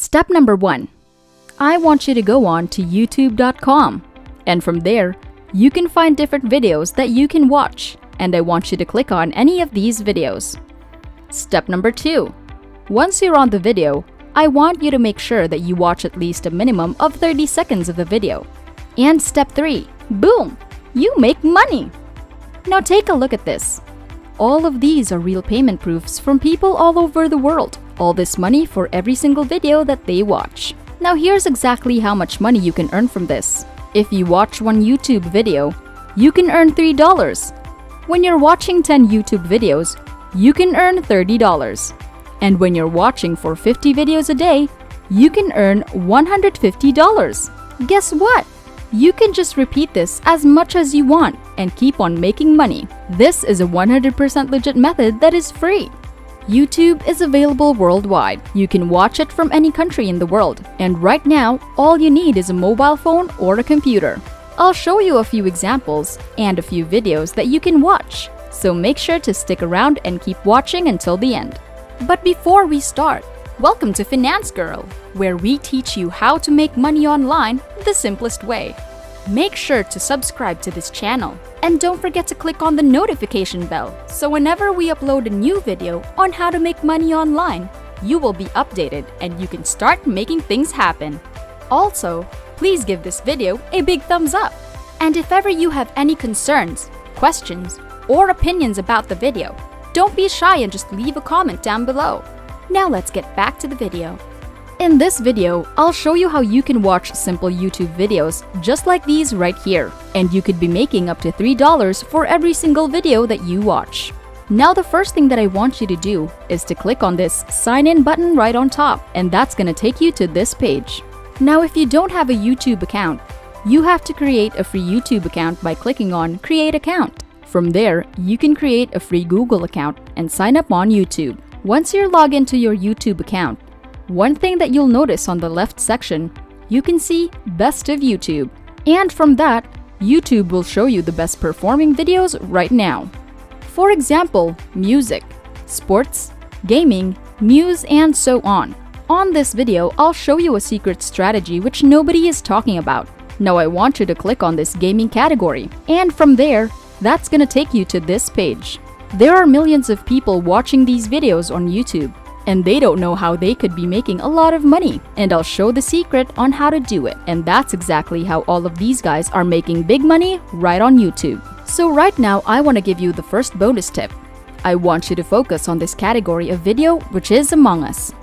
Step number 1. I want you to go on to youtube.com, and from there, you can find different videos that you can watch, and I want you to click on any of these videos. Step number 2. Once you're on the video, I want you to make sure that you watch at least a minimum of 30 seconds of the video. And step 3. Boom! You make money! Now take a look at this. All of these are real payment proofs from people all over the world. All this money for every single video that they watch. Now here's exactly how much money you can earn from this. If you watch one YouTube video, you can earn $3. When you're watching 10 YouTube videos, you can earn $30. And when you're watching for 50 videos a day, you can earn $150. Guess what? You can just repeat this as much as you want and keep on making money. This is a 100% legit method that is free. YouTube is available worldwide. You can watch it from any country in the world. And right now, all you need is a mobile phone or a computer. I'll show you a few examples and a few videos that you can watch. So make sure to stick around and keep watching until the end. But before we start, welcome to Finance Girl, where we teach you how to make money online the simplest way. Make sure to subscribe to this channel and don't forget to click on the notification bell so whenever we upload a new video on how to make money online, you will be updated and you can start making things happen. Also, please give this video a big thumbs up. And if ever you have any concerns, questions, or opinions about the video, don't be shy and just leave a comment down below. Now let's get back to the video. In this video, I'll show you how you can watch simple YouTube videos just like these right here, and you could be making up to $3 for every single video that you watch. Now the first thing that I want you to do is to click on this sign in button right on top, and that's gonna take you to this page. Now if you don't have a YouTube account, you have to create a free YouTube account by clicking on create account. From there, you can create a free Google account and sign up on YouTube. Once you're logged into your YouTube account, one thing that you'll notice on the left section, you can see Best of YouTube. And from that, YouTube will show you the best performing videos right now. For example, music, sports, gaming, news, and so on. On this video, I'll show you a secret strategy which nobody is talking about. Now I want you to click on this gaming category, and from there, that's gonna take you to this page. There are millions of people watching these videos on YouTube, and they don't know how they could be making a lot of money. And I'll show the secret on how to do it. And that's exactly how all of these guys are making big money right on YouTube. So right now, I want to give you the first bonus tip. I want you to focus on this category of video, which is Among Us.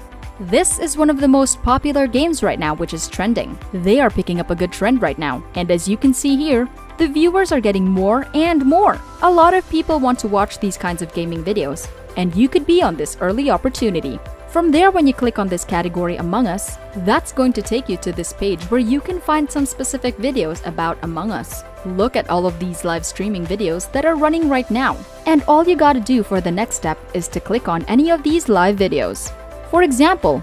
This is one of the most popular games right now, which is trending. They are picking up a good trend right now. And as you can see here, the viewers are getting more and more. A lot of people want to watch these kinds of gaming videos, and you could be on this early opportunity. From there, when you click on this category Among Us, that's going to take you to this page where you can find some specific videos about Among Us. Look at all of these live streaming videos that are running right now. And all you gotta do for the next step is to click on any of these live videos. For example,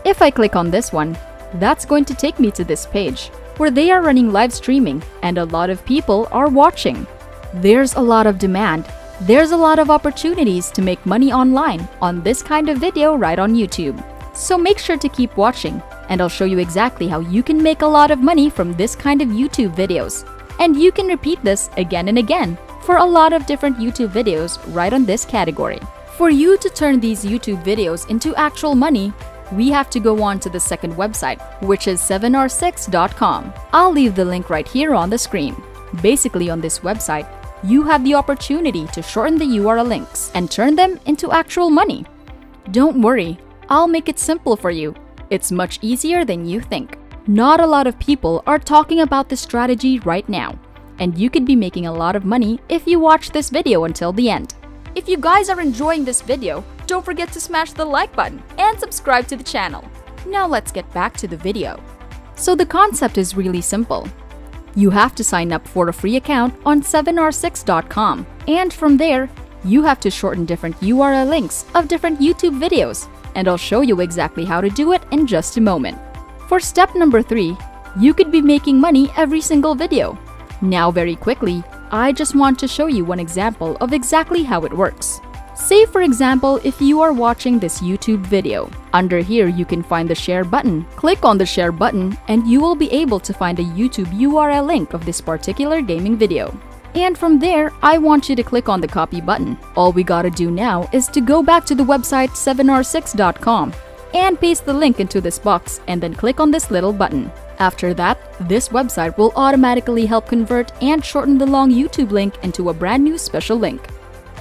if I click on this one, that's going to take me to this page where they are running live streaming and a lot of people are watching. There's a lot of demand. There's a lot of opportunities to make money online on this kind of video right on YouTube. So make sure to keep watching, and I'll show you exactly how you can make a lot of money from this kind of YouTube videos. And you can repeat this again and again for a lot of different YouTube videos right on this category. For you to turn these YouTube videos into actual money, we have to go on to the second website, which is 7r6.com. I'll leave the link right here on the screen. Basically, on this website, you have the opportunity to shorten the URL links and turn them into actual money. Don't worry, I'll make it simple for you. It's much easier than you think. Not a lot of people are talking about this strategy right now, and you could be making a lot of money if you watch this video until the end. If you guys are enjoying this video, don't forget to smash the like button and subscribe to the channel. Now let's get back to the video. So the concept is really simple. You have to sign up for a free account on 7r6.com, and from there, you have to shorten different URL links of different YouTube videos, and I'll show you exactly how to do it in just a moment. For step number 3, you could be making money every single video. Now very quickly, I just want to show you one example of exactly how it works. Say for example, if you are watching this YouTube video, under here you can find the share button. Click on the share button and you will be able to find a YouTube URL link of this particular gaming video. And from there, I want you to click on the copy button. All we gotta do now is to go back to the website 7r6.com and paste the link into this box and then click on this little button. After that, this website will automatically help convert and shorten the long YouTube link into a brand new special link.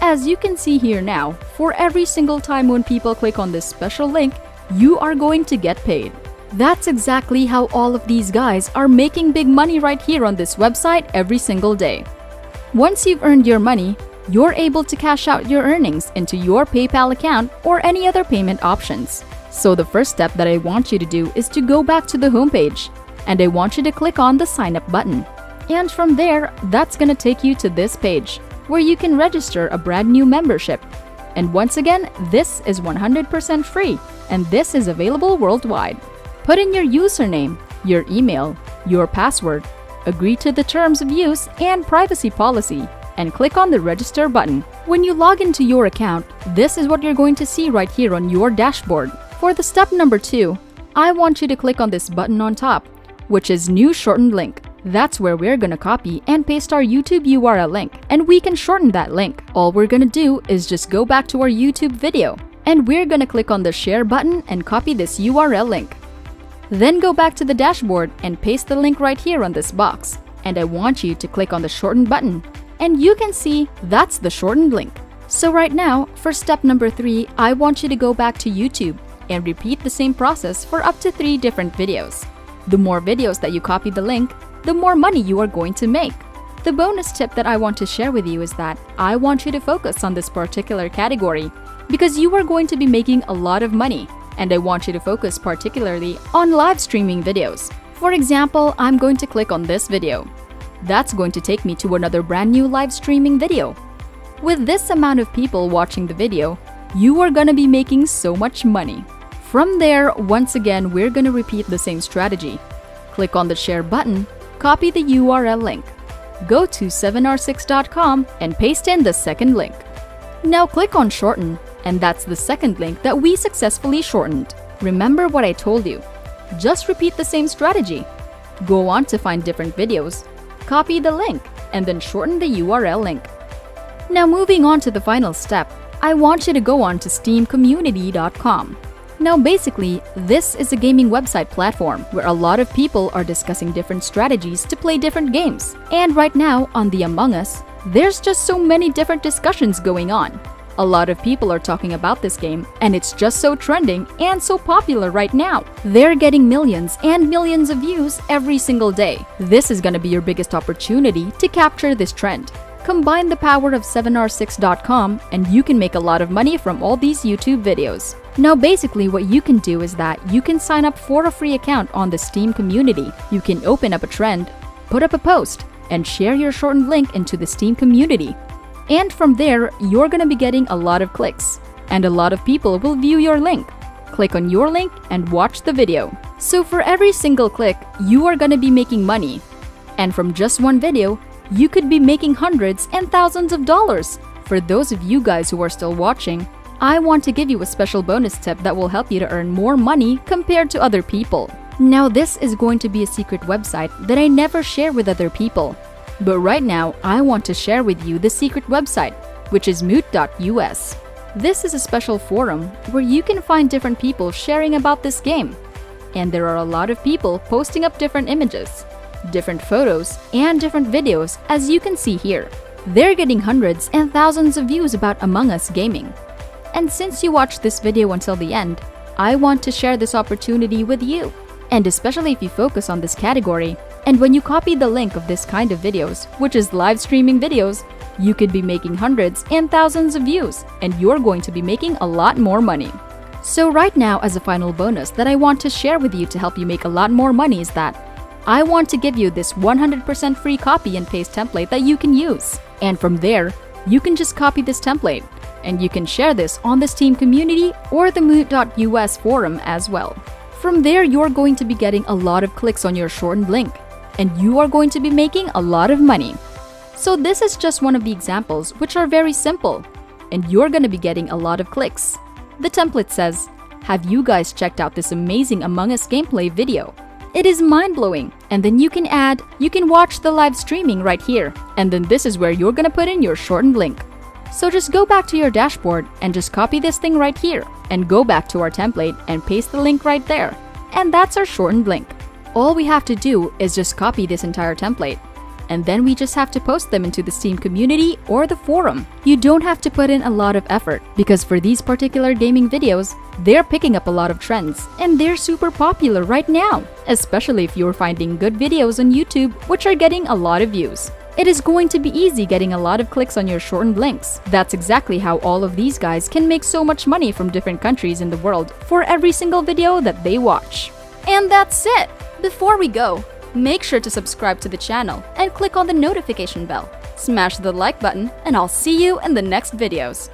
As you can see here now, for every single time when people click on this special link, you are going to get paid. That's exactly how all of these guys are making big money right here on this website every single day. Once you've earned your money, you're able to cash out your earnings into your PayPal account or any other payment options. So the first step that I want you to do is to go back to the homepage, and I want you to click on the sign up button. And from there, that's gonna take you to this page where you can register a brand new membership. And once again, this is 100% free, and this is available worldwide. Put in your username, your email, your password, agree to the terms of use and privacy policy, and click on the register button. When you log into your account, this is what you're going to see right here on your dashboard. For the step number 2, I want you to click on this button on top, which is new shortened link. That's where we're gonna copy and paste our YouTube URL link, and we can shorten that link. All we're gonna do is just go back to our YouTube video, and we're gonna click on the share button and copy this URL link. Then go back to the dashboard and paste the link right here on this box. And I want you to click on the shorten button. And you can see that's the shortened link. So right now, for step number 3, I want you to go back to YouTube and repeat the same process for up to 3 different videos. The more videos that you copy the link, the more money you are going to make. The bonus tip that I want to share with you is that I want you to focus on this particular category because you are going to be making a lot of money. And I want you to focus particularly on live streaming videos. For example, I'm going to click on this video. That's going to take me to another brand new live streaming video. With this amount of people watching the video, you are gonna be making so much money. From there, once again, we're gonna repeat the same strategy. Click on the share button, copy the URL link, go to 7r6.com and paste in the second link. Now click on shorten. And that's the second link that we successfully shortened. Remember what I told you. Just repeat the same strategy. Go on to find different videos, copy the link, and then shorten the URL link. Now moving on to the final step, I want you to go on to steamcommunity.com. Now basically, this is a gaming website platform where a lot of people are discussing different strategies to play different games. And right now, on the Among Us, there's just so many different discussions going on. A lot of people are talking about this game, and it's just so trending and so popular right now. They're getting millions and millions of views every single day. This is gonna be your biggest opportunity to capture this trend. Combine the power of 7r6.com and you can make a lot of money from all these YouTube videos. Now basically what you can do is that you can sign up for a free account on the Steam community. You can open up a trend, put up a post, and share your shortened link into the Steam community. And from there, you're gonna be getting a lot of clicks, and a lot of people will view your link. Click on your link and watch the video. So for every single click, you are gonna be making money. And from just one video, you could be making hundreds and thousands of dollars. For those of you guys who are still watching, I want to give you a special bonus tip that will help you to earn more money compared to other people. Now this is going to be a secret website that I never share with other people. But right now, I want to share with you the secret website, which is moot.us. This is a special forum where you can find different people sharing about this game. And there are a lot of people posting up different images, different photos, and different videos, as you can see here. They're getting hundreds and thousands of views about Among Us gaming. And since you watched this video until the end, I want to share this opportunity with you. And especially if you focus on this category, and when you copy the link of this kind of videos, which is live streaming videos, you could be making hundreds and thousands of views, and you're going to be making a lot more money. So right now, as a final bonus that I want to share with you to help you make a lot more money is that I want to give you this 100% free copy and paste template that you can use. And from there, you can just copy this template, and you can share this on the Steam community or the moot.us forum as well. From there, you're going to be getting a lot of clicks on your shortened link, and you are going to be making a lot of money. So this is just one of the examples which are very simple. and you're gonna be getting a lot of clicks. The template says, "Have you guys checked out this amazing Among Us gameplay video? It is mind-blowing." And then you can watch the live streaming right here. And then this is where you're gonna put in your shortened link. So just go back to your dashboard and just copy this thing right here and go back to our template and paste the link right there. And that's our shortened link. All we have to do is just copy this entire template. And then we just have to post them into the Steam community or the forum. You don't have to put in a lot of effort because for these particular gaming videos, they're picking up a lot of trends and they're super popular right now, especially if you're finding good videos on YouTube which are getting a lot of views. It is going to be easy getting a lot of clicks on your shortened links. That's exactly how all of these guys can make so much money from different countries in the world for every single video that they watch. And that's it! Before we go, make sure to subscribe to the channel and click on the notification bell. Smash the like button and I'll see you in the next videos.